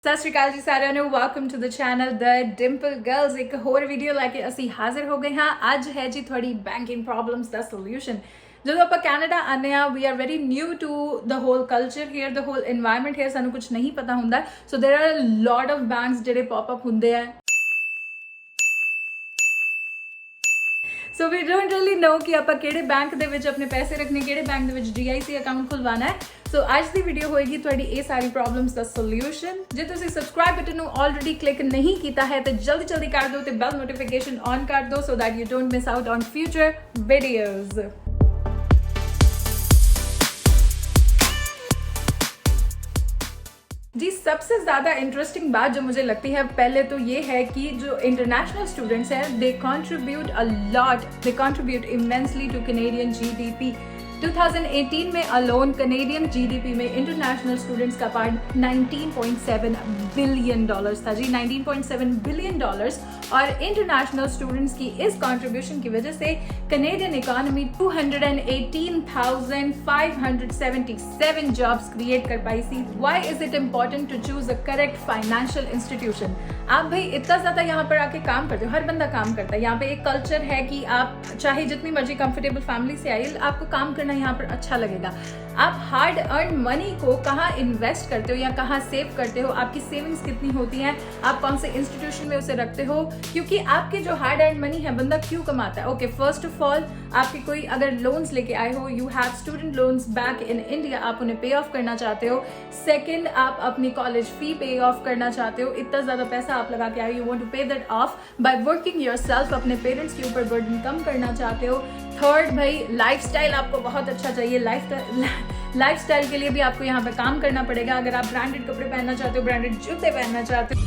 ਸਤਿ ਸ਼੍ਰੀ ਅਕਾਲ ਜੀ ਸਾਰਿਆਂ ਨੂੰ welcome to the channel the Dimple girls. ਇੱਕ ਹੋਰ ਵੀਡੀਓ ਲੈ ਕੇ ਅਸੀਂ ਹਾਜ਼ਰ ਹੋ ਗਏ ਹਾਂ। ਅੱਜ ਹੈ ਜੀ ਤੁਹਾਡੀ ਬੈਂਕਿੰਗ ਪ੍ਰੋਬਲਮਸ ਦਾ ਸੋਲੂਸ਼ਨ। ਜਦੋਂ ਆਪਾਂ ਕੈਨੇਡਾ ਆਉਂਦੇ ਹਾਂ we are very new to the whole culture here, the whole environment here, ਸਾਨੂੰ ਕੁਝ ਨਹੀਂ ਪਤਾ ਹੁੰਦਾ। ਸੋ ਦੇਰ ਆਰ ਲੋਟ ਆਫ ਬੈਂਕਸ ਜਿਹੜੇ ਪॉप ਅਪ ਹੁੰਦੇ ਆ। ਸੋ ਵੀ ਡੋਂਟ ਰੀਲੀ ਨੋ ਕਿ ਆਪਾਂ ਕਿਹੜੇ ਬੈਂਕ ਦੇ ਵਿੱਚ ਆਪਣੇ ਪੈਸੇ ਰੱਖਣੇ, ਕਿਹੜੇ ਬੈਂਕ ਦੇ ਵਿੱਚ GIC ਅਕਾਊਂਟ ਖੁਲਵਾਉਣਾ ਹੈ। ਸੋ ਅੱਜ ਦੀ ਵੀਡੀਓ ਹੋਏਗੀ ਤੁਹਾਡੀ ਇਹ ਸਾਰੀ ਪ੍ਰੋਬਲਮਸ ਦਾ ਸੋਲੂਸ਼ਨ। ਜੇ ਤੁਸੀਂ ਸਬਸਕ੍ਰਾਈਬ ਬਟਨ ਨੂੰ ਆਲਰੇਡੀ ਕਲਿੱਕ ਨਹੀਂ ਕੀਤਾ ਹੈ ਤਾਂ ਜਲਦੀ ਕਰ ਦਿਓ ਤੇ ਬੈਲ ਨੋਟੀਫਿਕੇਸ਼ਨ ਔਨ ਕਰ ਦਿਓ so that you don't miss out on future videos. जी, सबसे ज़्यादा इंटरेस्टिंग बात जो मुझे लगती है पहले तो ये है कि जो इंटरनेशनल स्टूडेंट्स हैं they contribute a lot, they contribute immensely two Canadian GDP। 2018 में अलोन कैनेडियन GDP में इंटरनेशनल स्टूडेंट्स का पार्ट $19.7 बिलियन था जी, $19.7 बिलियन। और इंटरनेशनल स्टूडेंट्स की इस कंट्रीब्यूशन की वजह से कैनेडियन इकोनॉमी 218,577 जॉब्स क्रिएट कर पाई थी। Why is it important to choose a correct financial institution? आप भाई इतना ज्यादा यहाँ पर आके काम करते हो, हर बंदा काम करता है। यहाँ पे एक कल्चर है कि आप चाहे जितनी मर्जी कंफर्टेबल फैमिली से आइए, आपको काम करना यहाँ पर अच्छा लगेगा। आप हार्ड अर्न मनी को कहाँ इन्वेस्ट करते हो या कहाँ सेव करते हो, आपकी सेविंग्स कितनी होती हैं, आप कौन से इंस्टीट्यूशन में उसे रखते हो, क्योंकि आपके जो हार्ड अर्न मनी है बंदा क्यों कमाता है? ओके, फर्स्ट ऑफ ऑल आपके कोई अगर लोन्स लेके आए हो, you have student loans back in India, आप उन्हें पे ऑफ करना चाहते हो। सेकेंड, आप अपनी कॉलेज फी पे ऑफ करना चाहते हो। इतना ज्यादा पैसा आप लगा के आए, यू वांट टू पे that of by working yourself, अपने पेरेंट्स के ऊपर बर्डन कम करना चाहते हो। थर्ड, भाई लाइफस्टाइल आपको बहुत अच्छा चाहिए। लाइफस्टाइल के लिए भी आपको यहाँ पे काम करना पड़ेगा। अगर आप ब्रांडेड कपड़े पहनना चाहते हो, ब्रांडेड जूते पहनना चाहते हो,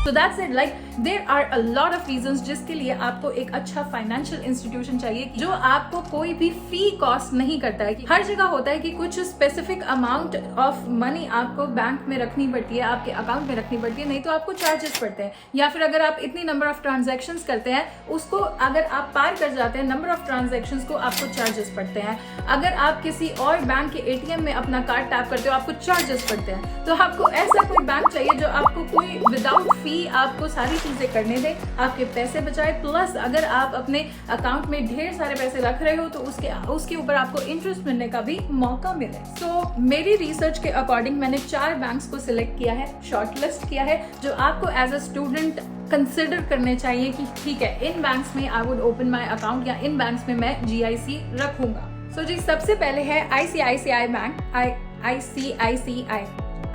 So that's it. Like there are a lot of reasons जिसके लिए आपको एक अच्छा फाइनेंशियल इंस्टीट्यूशन चाहिए जो आपको कोई भी फी कॉस्ट नहीं करता है। हर जगह होता है कि कुछ स्पेसिफिक अमाउंट ऑफ मनी आपको बैंक में रखनी पड़ती है, आपके अकाउंट में रखनी पड़ती है, नहीं तो आपको चार्जेस पड़ते हैं। या फिर अगर आप इतनी नंबर ऑफ ट्रांजेक्शन्स करते हैं, उसको अगर आप पार कर जाते हैं नंबर ऑफ ट्रांजेक्शन्स को, आपको चार्जेस पड़ते हैं। अगर आप किसी और बैंक के ATM में अपना कार्ड टैप करते हो, आपको चार्जेस पड़ते हैं। तो आपको ऐसा कोई बैंक चाहिए जो आपको कोई विदाउट फी आपको सारी चीजें करने दे, आपके पैसे बचाए, प्लस अगर आप अपने अकाउंट में ढेर सारे पैसे रख रहे हो तो उसके ऊपर आपको इंटरेस्ट मिलने का भी मौका मिले। सो मेरी रिसर्च के अकॉर्डिंग मैंने 4 बैंक्स को सिलेक्ट किया है, शॉर्टलिस्ट किया है, जो आपको एज अ स्टूडेंट कंसिडर करने चाहिए कि ठीक है, इन बैंक्स में I would open my account या इन बैंक्स में मैं GIC रखूंगा। सो जी, सबसे पहले है ICICI bank.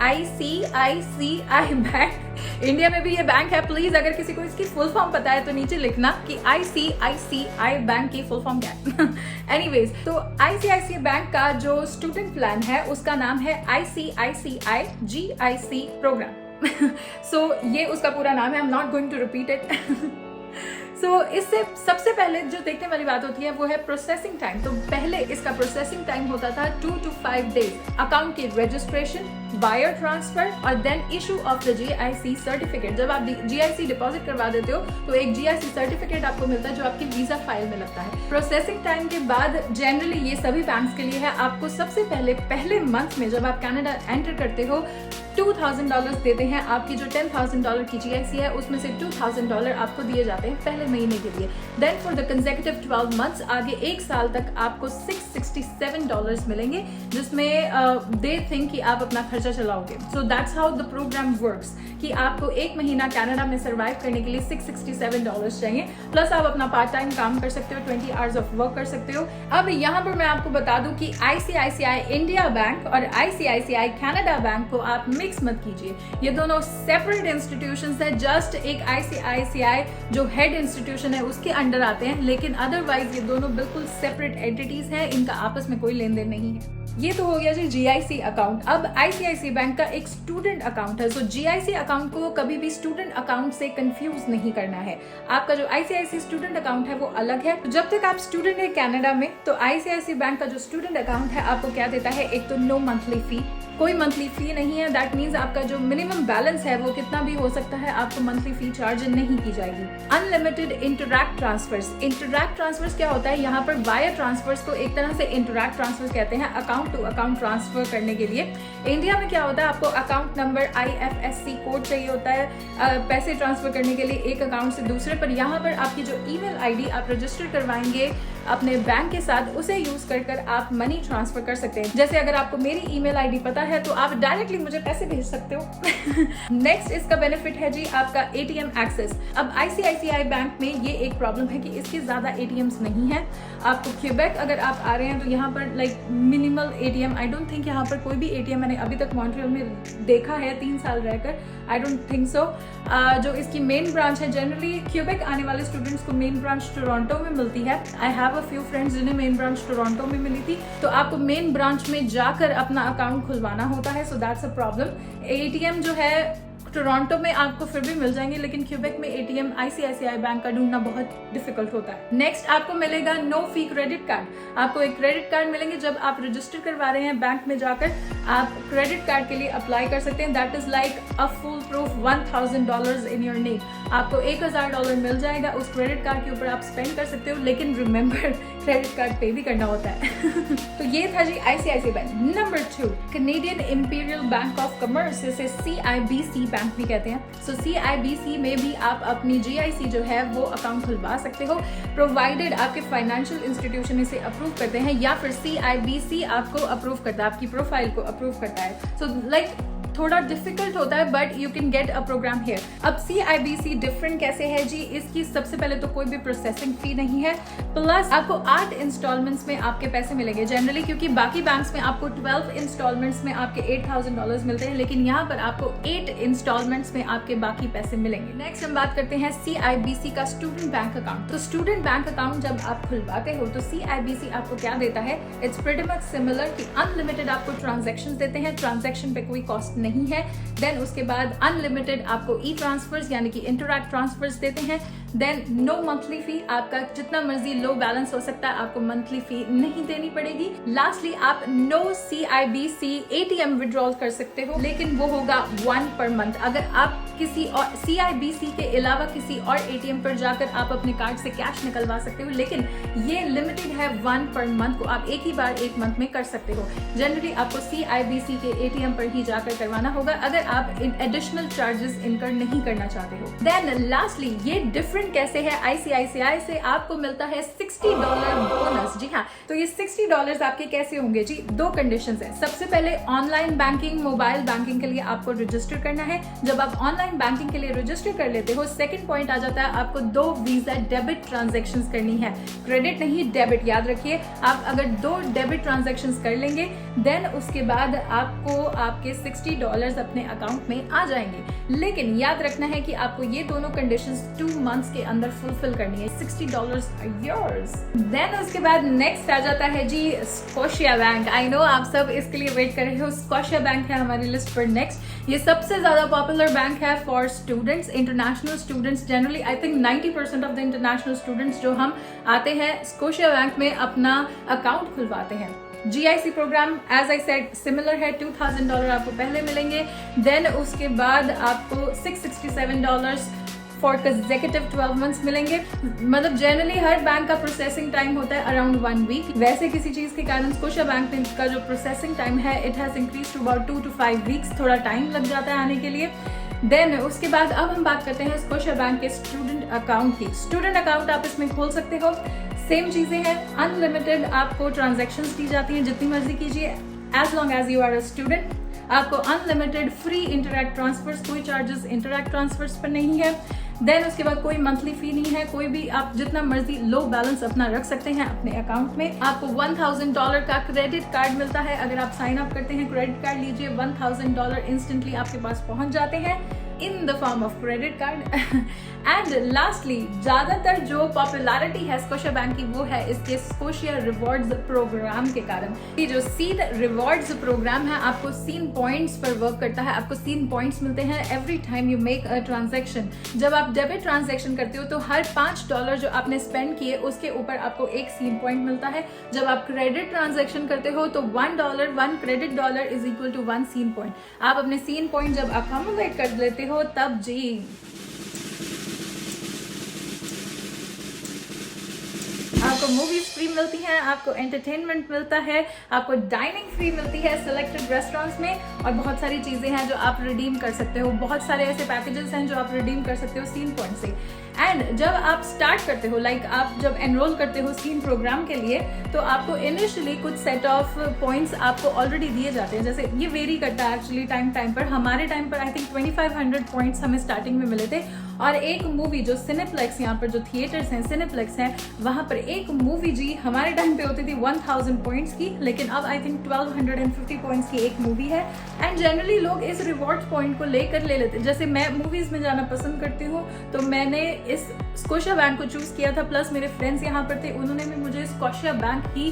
ICICI bank, India में भी ये बैंक है। प्लीज अगर किसी को इसकी फुल फॉर्म पता है तो नीचे लिखना कि ICICI बैंक की फुल फॉर्म क्या है। एनीवेज, तो ICICI बैंक का जो स्टूडेंट प्लान है उसका नाम है ICICI GIC प्रोग्राम। सो ये उसका पूरा नाम है। I am not going to repeat it. So इससे सबसे पहले जो देखने वाली बात होती है वो है प्रोसेसिंग टाइम। तो पहले इसका प्रोसेसिंग टाइम होता था 2 to 5 डेज। अकाउंट की रजिस्ट्रेशन, वायर ट्रांसफर और then issue of the GIC certificate. जब आप GIC डिपॉजिट करवा देते हो तो एक GIC सर्टिफिकेट आपको मिलता है जो आपकी वीजा फाइल में लगता है। प्रोसेसिंग टाइम के बाद जनरली ये सभी बैंक्स के लिए है, आपको सबसे पहले मंथ में जब आप कनाडा एंटर करते हो $2,000 देते हैं। आपकी जो $10,000 की GIC है उसमें से $2,000 आपको दिए जाते हैं पहले महीने के लिए। Then for the consecutive 12 months, आगे 1 साल तक आपको $667 मिलेंगे, जिसमें दे थिंक कि आप अपना खर्चा चलाओगे। So that's how the programme works कि आपको 1 महीना कनाडा में सर्वाइव करने के लिए $667 चाहिए, प्लस आप अपना पार्ट टाइम काम कर सकते हो, 20 आवर्स ऑफ वर्क कर सकते हो। अब यहाँ पर मैं आपको बता दूं कि ICICI इंडिया बैंक और ICICI कनाडा बैंक को आप मिक्स मत कीजिए। ये दोनों सेपरेट इंस्टीट्यूशंस हैं। जस्ट एक ICICI जो हेड इंस्टीट्यूशन है उसके अंडर आते हैं, लेकिन अदरवाइज ये दोनों बिल्कुल सेपरेट एंटिटीज हैं, इनका आपस में कोई लेन देन नहीं है। ये तो हो गया जी GIC अकाउंट। अब ICICI बैंक का एक स्टूडेंट अकाउंट है। सो GIC अकाउंट को कभी भी स्टूडेंट अकाउंट से कंफ्यूज नहीं करना है। आपका जो ICICI स्टूडेंट अकाउंट है वो अलग है। तो जब तक आप स्टूडेंट है कनाडा में, तो ICICI बैंक का जो स्टूडेंट अकाउंट है आपको क्या देता है, एक तो नो मंथली फी, कोई मंथली फी नहीं है। दैट मीन्स आपका जो मिनिमम बैलेंस है वो कितना भी हो सकता है, आपको मंथली फी चार्ज नहीं की जाएगी। Unlimited Interac transfers. Interac transfers क्या होता है, यहाँ पर वायर ट्रांसफर्स को एक तरह से इंटरैक्ट ट्रांसफर्स कहते हैं, अकाउंट टू अकाउंट ट्रांसफर करने के लिए। इंडिया में क्या होता है, आपको अकाउंट नंबर IFSC कोड चाहिए होता है पैसे ट्रांसफर करने के लिए एक अकाउंट से दूसरे पर। यहाँ पर आपकी जो ईमेल आईडी आप रजिस्टर करवाएंगे अपने बैंक के साथ, उसे यूज कर आप मनी ट्रांसफर कर सकते हैं। जैसे अगर आपको मेरी ईमेल आईडी पता है तो आप डायरेक्टली मुझे पैसे भेज सकते हो। नेक्स्ट इसका बेनिफिट है जी आपका ATM एक्सेस। अब ICICI बैंक में ये एक प्रॉब्लम है कि इसके ज्यादा ATMs नहीं है। आपको क्यूबेक अगर आप आ रहे हैं तो यहाँ पर like minimal ATM, I don't think यहाँ पर कोई भी ATM मैंने अभी तक मॉन्ट्रियल में देखा है 3 साल रहकर, आई डोंट थिंक सो। जो इसकी मेन ब्रांच है, जनरली क्यूबेक आने वाले स्टूडेंट्स को मेन ब्रांच टोरंटो में मिलती है। I have a few friends जिन्हें मेन ब्रांच टोरंटो में मिली थी, तो आपको मेन ब्रांच में जाकर अपना अकाउंट खुलवाना होता है, so that's a problem. ATM जो है टोरंटो में आपको फिर भी मिल जाएंगे, लेकिन क्यूबेक में ATM ICICI बैंक का ढूंढना बहुत डिफिकल्ट होता है। नेक्स्ट आपको मिलेगा नो फी क्रेडिट कार्ड। आपको एक क्रेडिट कार्ड मिलेंगे जब आप रजिस्टर करवा रहे हैं बैंक में जाकर, आप क्रेडिट कार्ड के लिए अप्लाई कर सकते हैं। That is like a full proof $1000 in your name. आपको $1000 मिल जाएगा, उस क्रेडिट कार्ड के ऊपर आप स्पेंड कर सकते हो, लेकिन रिमेंबर क्रेडिट कार्ड पे भी करना होता है। तो ये था जी ICICI bank. Number 2 Canadian imperial bank of commerce, जिसे CIBC बैंक भी कहते हैं। सो CIBC में भी आप अपनी GIC जो है वो अकाउंट खुलवा सकते हो, प्रोवाइडेड आपके फाइनेंशियल इंस्टीट्यूशन इसे अप्रूव करते हैं या फिर CIBC आपको अप्रूव करता है, आपकी प्रोफाइल को अप्रूव करता है। सो लाइक थोड़ा डिफिकल्ट होता है but you can get a programme here. अब CIBC डिफरेंट कैसे है जी, इसकी सबसे पहले तो कोई भी प्रोसेसिंग फी नहीं है, प्लस आपको 8 इंस्टॉलमेंट्स में आपके पैसे मिलेंगे जनरली, क्योंकि बाकी बैंक्स में आपको 12 इंस्टॉलमेंट्स में आपके $8000 मिलते हैं, लेकिन यहाँ पर आपको 8 इंस्टॉलमेंट्स में आपके बाकी पैसे मिलेंगे। नेक्स्ट हम बात करते हैं CIBC का स्टूडेंट बैंक अकाउंट। तो स्टूडेंट बैंक अकाउंट जब आप खुलवाते हो तो CIBC आपको क्या देता है, इट्स प्रीटी मच सिमिलर कि अनलिमिटेड आपको ट्रांजैक्शंस देते हैं, ट्रांजैक्शन पे कोई कॉस्ट नहीं है। देन उसके बाद अनलिमिटेड आपको ट्रांसफर्स यानी कि इंटरैक्ट ट्रांसफर्स देते हैं। देन नो मंथली फी, आपका जितना मर्जी लो बैलेंस हो सकता है, आपको मंथली फी नहीं देनी पड़ेगी। लास्टली आप नो CIBC ATM विड्रॉल कर सकते हो, लेकिन वो होगा 1 पर मंथ। अगर आप किसी और CIBC के अलावा किसी और ATM पर जाकर आप अपने कार्ड से कैश निकलवा सकते हो, लेकिन ये लिमिटेड है 1 पर मंथ को, आप एक ही बार 1 मंथ में कर सकते हो। जनरली आपको CIBC के ATM पर ही जाकर करवाना होगा अगर आप एडिशनल चार्जेस इनकर नहीं करना चाहते हो। देन लास्टली ये डिफरेंट कैसे है, ICICI से आपको मिलता है $60 बोनस। जी हाँ, तो ये $60 आपके कैसे होंगे जी, 2 कंडीशंस है। सबसे पहले ऑनलाइन बैंकिंग, मोबाइल बैंकिंग के लिए आपको रजिस्टर करना है। जब आप ऑनलाइन बैंकिंग के लिए रजिस्टर कर लेते हो, सेकंड पॉइंट आ जाता है आपको 2 वीजा डेबिट ट्रांजैक्शंस करनी है, क्रेडिट नहीं डेबिट, याद रखिए। आप अगर 2 डेबिट ट्रांजैक्शंस कर लेंगे देन उसके बाद आपको आपके $60 अपने अकाउंट में आ जाएंगे, लेकिन याद रखना है कि आपको ये दोनों कंडीशंस 2 मंथ्स के अंदर फुलफिल करनी है। $60 are yours। देन उसके बाद नेक्स्ट आ जाता है जी स्कोशिया बैंक। आई नो आप सब इसके लिए वेट कर रहे हो, स्कोशिया बैंक है हमारी लिस्ट पर नेक्स्ट। ये सबसे ज्यादा पॉपुलर बैंक है for students, international students. Generally I think 90% of the international students जो हम आते हैं स्कोशिया बैंक में अपना अकाउंट खुलवाते हैं। GIC programme as I said similar है, $2000 आपको पहले मिलेंगे, देन उसके बाद आपको $667 फॉर कंसेक्यूटिव 12 मंथ्स मिलेंगे। मतलब जनरली हर बैंक का प्रोसेसिंग टाइम होता है अराउंड 1 वीक। वैसे किसी चीज के कारण स्कोशिया बैंक का जो प्रोसेसिंग टाइम है it has increase to about 2 to 5 weeks, थोड़ा टाइम लग जाता है आने के लिए। देन उसके बाद अब हम बात करते हैं स्कोशिया बैंक के स्टूडेंट अकाउंट की। स्टूडेंट अकाउंट आप इसमें खोल सकते हो, सेम चीजें हैं, अनलिमिटेड आपको ट्रांजैक्शंस दी जाती हैं, जितनी मर्जी कीजिए as long as you are a student. आपको अनलिमिटेड फ्री इंटरैक्ट ट्रांसफर्स, कोई चार्जेस इंटरैक्ट ट्रांसफर्स पर नहीं है। देन उसके बाद कोई मंथली फी नहीं है, कोई भी आप जितना मर्जी लो बैलेंस अपना रख सकते हैं अपने अकाउंट में। आपको $1000 का क्रेडिट कार्ड मिलता है, अगर आप साइन अप करते हैं क्रेडिट कार्ड लीजिए, $1000 इंस्टेंटली आपके पास पहुंच जाते हैं in the form of credit card. And lastly ज्यादातर जो पॉपुलैरिटी है स्कोशिया बैंक की वो है इसके स्कोशिया रिवॉर्ड्स प्रोग्राम के कारण। ये जो सीन रिवॉर्ड्स प्रोग्राम है आपको सीन पॉइंट्स पर वर्क करता है। आपको सीन पॉइंट्स मिलते हैं every time you make a transaction. जब आप डेबिट ट्रांजैक्शन करते हो तो हर $5 जो आपने स्पेंड किए उसके ऊपर आपको एक सीन पॉइंट मिलता है। जब आप क्रेडिट ट्रांजैक्शन करते हो तो $1 credit dollar is equal to 1 Scene point. आप अपने सीन पॉइंट जब अकोमोडेट कर लेते हो तब जी आपको मूवीज फ्री मिलती हैं, आपको एंटरटेनमेंट मिलता है, आपको डाइनिंग फ्री मिलती है सिलेक्टेड रेस्टोरेंट्स में, और बहुत सारी चीजें हैं जो आप रिडीम कर सकते हो। बहुत सारे ऐसे पैकेजेस हैं जो आप रिडीम कर सकते हो सीन पॉइंट से। एंड जब आप स्टार्ट करते हो आप जब एनरोल करते हो सीन प्रोग्राम के लिए तो आपको इनिशियली कुछ सेट ऑफ पॉइंट्स आपको ऑलरेडी दिए जाते हैं। जैसे ये वेरी करता है एक्चुअली टाइम पर। हमारे टाइम पर आई थिंक 2500 पॉइंट्स हमें स्टार्टिंग में मिले थे, और एक मूवी जो सिनेप्लेक्स, यहाँ पर जो थिएटर्स हैं सिनेप्लेक्स हैं, वहां पर एक मूवी जी हमारे टाइम पे होती थी 1000 पॉइंट्स की, लेकिन अब आई थिंक 1250 पॉइंट्स की एक मूवी है। एंड जनरली लोग इस रिवॉर्ड पॉइंट को लेकर ले लेते हैं। जैसे मैं मूवीज में जाना पसंद करती हूँ तो मैंने इस स्कोशिया बैंक को चूज किया था, प्लस मेरे फ्रेंड्स यहाँ पर थे, उन्होंने भी मुझे स्कोशिया बैंक ही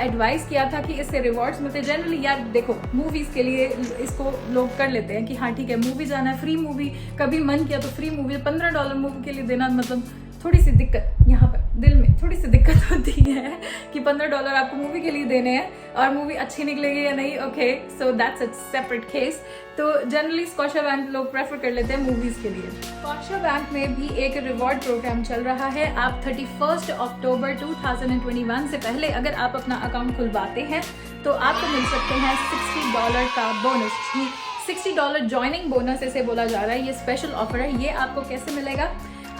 एडवाइस किया था कि इससे रिवॉर्ड्स मिलते हैं। जनरली यार देखो मूवीज के लिए इसको लोग कर लेते हैं कि हाँ ठीक है मूवी जाना है, फ्री मूवी, कभी मन किया तो फ्री मूवी, $15 मूवी के लिए देना, मतलब थोड़ी सी दिक्कत यहाँ पर दिल में थोड़ी सी दिक्कत होती है कि $15 आपको मूवी के लिए देने हैं और मूवी अच्छी निकलेगी या नहीं। Okay, so that's a separate case. तो जनरली स्कोशिया बैंक लोग प्रेफर कर लेते हैं मूवीज के लिए। स्कोशिया बैंक में भी एक रिवॉर्ड प्रोग्राम चल रहा है। आप 31 अक्टूबर 2021 से पहले अगर आप अपना अकाउंट खुलवाते हैं तो आपको मिल सकते हैं $60 का बोनस। $60 ज्वाइनिंग बोनस इसे बोला जा रहा है। ये स्पेशल ऑफर है। ये आपको कैसे मिलेगा?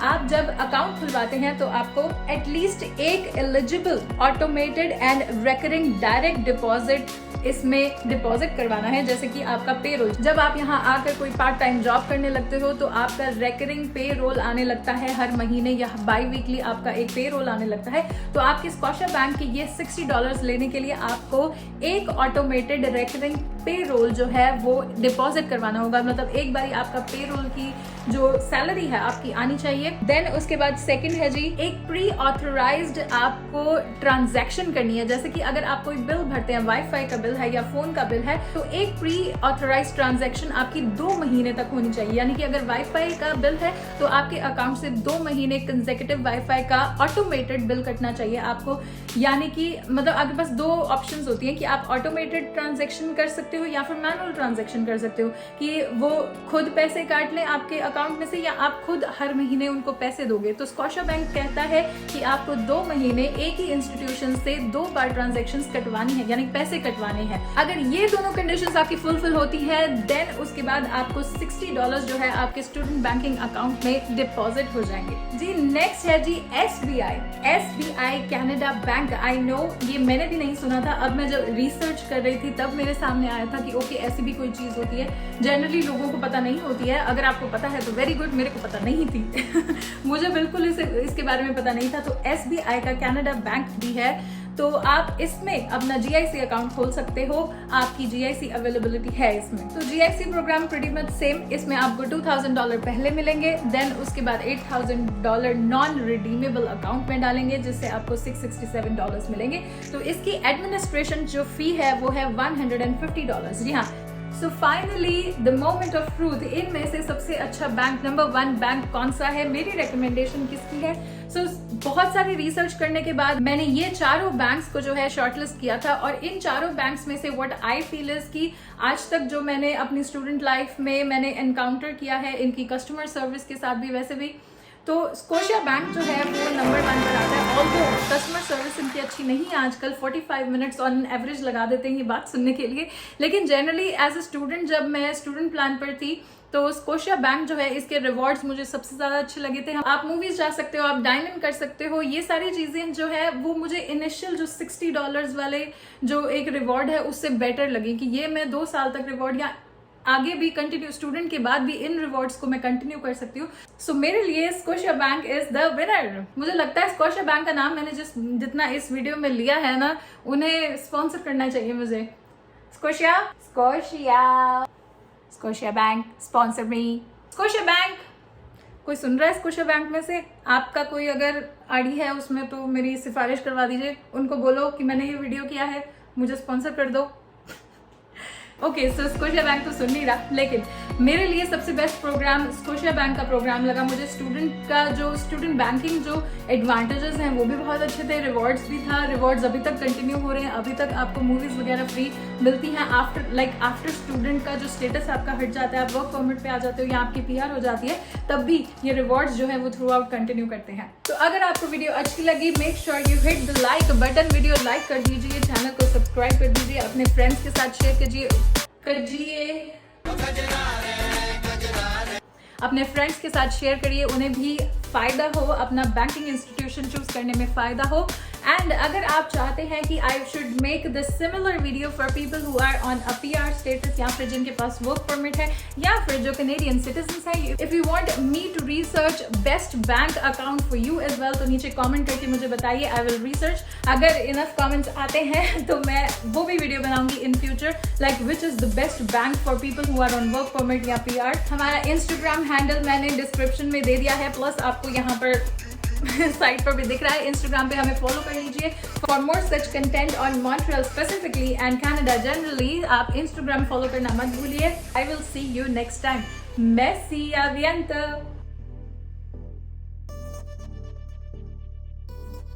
आप जब अकाउंट खुलवाते हैं तो आपको एटलीस्ट एक eligible automated and recurring direct deposit इसमें डिपॉजिट करवाना है। जैसे कि आपका पे रोल, जब आप यहाँ आकर कोई पार्ट टाइम जॉब करने लगते हो तो आपका रेकरिंग पे रोल आने लगता है हर महीने, या बाई वीकली आपका एक पे रोल आने लगता है। तो आपके स्कोशिया बैंक के ये $60 लेने के लिए आपको एक ऑटोमेटेड रेकरिंग पे रोल जो है वो डिपॉजिट करवाना होगा। मतलब एक बारी आपका पे रोल की जो सैलरी है आपकी आनी चाहिए। देन उसके बाद सेकंड है जी एक प्री ऑथराइज्ड आपको ट्रांजैक्शन करनी है। जैसे कि अगर आप कोई बिल भरते हैं, वाईफाई का बिल है या फोन का बिल है, तो एक प्री ऑथराइज्ड ट्रांजैक्शन आपकी 2 महीने तक होनी चाहिए। यानी कि अगर वाईफाई का बिल है तो आपके अकाउंट से 2 महीने कंसेक्यूटिव वाईफाई का ऑटोमेटेड बिल कटना चाहिए आपको। यानी कि मतलब आपके पास 2 ऑप्शंस होती हैं कि आप ऑटोमेटेड ट्रांजैक्शन कर सकते हो या फिर मैनुअल ट्रांजैक्शन कर सकते हो, कि वो खुद पैसे काट लें आपके अकाउंट में से या आप खुद हर महीने उनको पैसे दोगे। तो स्कोशिया बैंक कहता है कि आपको 2 महीने एक ही इंस्टीट्यूशन से 2 बार ट्रांजैक्शंस कटवानी है, यानी पैसे कटवाने हैं। अगर ये दोनों कंडीशंस आपकी फुलफिल होती है देन उसके बाद आपको $60 जो है आपके स्टूडेंट बैंकिंग अकाउंट में डिपॉजिट हो जाएंगे। जी नेक्स्ट है जी SBI Canada bank. I know ये मैंने भी नहीं सुना था। अब मैं जब रिसर्च कर रही थी तब मेरे सामने आया था कि ओके ऐसी भी कोई चीज होती है। जनरली लोगों को पता नहीं होती है। अगर आपको पता है तो वेरी गुड, मेरे को पता नहीं थी मुझे बिल्कुल इसके बारे में पता नहीं था। तो SBI का कनाडा बैंक भी है, तो आप इसमें अपना GIC अकाउंट खोल सकते हो। आपकी GIC अवेलेबिलिटी है इसमें। तो GIC programme pretty much same. इसमें आपको $2000 पहले मिलेंगे, देन उसके बाद $8000 नॉन रिडीमेबल अकाउंट में डालेंगे जिससे आपको $667 मिलेंगे। तो इसकी एडमिनिस्ट्रेशन जो फी है वो है $150। जी हाँ। So finally the moment of truth, इनमें से सबसे अच्छा बैंक नंबर 1 बैंक कौन सा है, मेरी रिकमेंडेशन किसकी है? बहुत सारी रिसर्च करने के बाद मैंने ये चारों बैंक्स को जो है शॉर्टलिस्ट किया था, और इन चारों बैंक्स में से व्हाट आई फील इज कि आज तक जो मैंने अपनी स्टूडेंट लाइफ में मैंने एनकाउंटर किया है इनकी कस्टमर सर्विस के साथ भी वैसे भी, तो स्कोशिया बैंक जो है वो नंबर 1 पर आता है। ऑल्दो कस्टमर सर्विस इनकी अच्छी नहीं है, आजकल 45 मिनट्स ऑन एवरेज लगा देते हैं ये बात सुनने के लिए, लेकिन जनरली एज अ स्टूडेंट जब मैं स्टूडेंट प्लान पर थी तो स्कोशिया बैंक जो है इसके रिवॉर्ड्स मुझे सबसे ज्यादा अच्छे लगे थे। आप मूवीज जा सकते हो, आप डाइन इन कर सकते हो, ये सारी चीजें जो है वो मुझे इनिशियल जो $60 वाले जो एक रिवॉर्ड है उससे बेटर लगी कि ये मैं 2 साल तक रिवॉर्ड या आगे भी कंटिन्यू स्टूडेंट के बाद भी इन रिवॉर्ड्स को मैं कंटिन्यू कर सकती हूँ। सो मेरे लिए Scotia bank is the winner. मुझे लगता है स्कोशिया बैंक का नाम मैंने जितना इस वीडियो में लिया है ना, उन्हें स्पॉन्सर करना चाहिए मुझे। स्कोशिया बैंक स्पॉन्सर मी। स्कोशिया बैंक कोई सुन रहा है स्कोशिया बैंक में से? आपका कोई अगर आईडी है उसमें तो मेरी सिफारिश करवा दीजिए, उनको बोलो कि मैंने ये वीडियो किया है, मुझे स्पॉन्सर कर दो। ओके, सो स्कोशिया बैंक तो सुन नहीं रहा, लेकिन मेरे लिए सबसे बेस्ट प्रोग्राम स्कोशिया बैंक का प्रोग्राम लगा। मुझे स्टूडेंट बैंकिंग जो एडवांटेजेस हैं वो भी बहुत अच्छे थे, रिवॉर्ड्स भी था। रिवॉर्ड्स अभी तक कंटिन्यू हो रहे हैं, अभी तक आपको मूवीज वगैरह फ्री मिलती हैं। आफ्टर स्टूडेंट का जो स्टेटस आपका हट जाता है, आप वर्क परमिट पे आ जाते हो या आपकी PR हो जाती है, तब भी ये रिवॉर्ड्स जो है वो थ्रू आउट कंटिन्यू करते हैं। तो अगर आपको वीडियो अच्छी लगी, make sure you hit the like button, video like कर दीजिए, चैनल को सब्सक्राइब कर दीजिए, अपने फ्रेंड्स के साथ शेयर अपने फ्रेंड्स के साथ शेयर करिए, उन्हें भी फायदा हो, अपना बैंकिंग इंस्टीट्यूशन चूज करने में फायदा हो। एंड अगर आप चाहते हैं कि I should make the similar video for people who are on a PR status, या फिर जिनके पास वर्क परमिट है, या फिर जो कैनेडियन सिटीजन है, if you want me to research best bank account for you as well, तो नीचे कमेंट करके मुझे बताइए, आई विल रिसर्च। अगर इनफ कमेंट्स आते हैं तो मैं वो भी वीडियो बनाऊंगी in future, like which is the best bank for people who are on work permit या PR। हमारा इंस्टाग्राम हैंडल मैंने डिस्क्रिप्शन में दे दिया है, प्लस आपको यहाँ पर साइट पर भी दिख रहा है। इंस्टाग्राम पे हमें फॉलो कर लीजिए for more such content on Montreal specifically and Canada generally. आप इंस्टाग्राम फॉलो करना मत भूलिए। I will see you next time. Messi, aviento.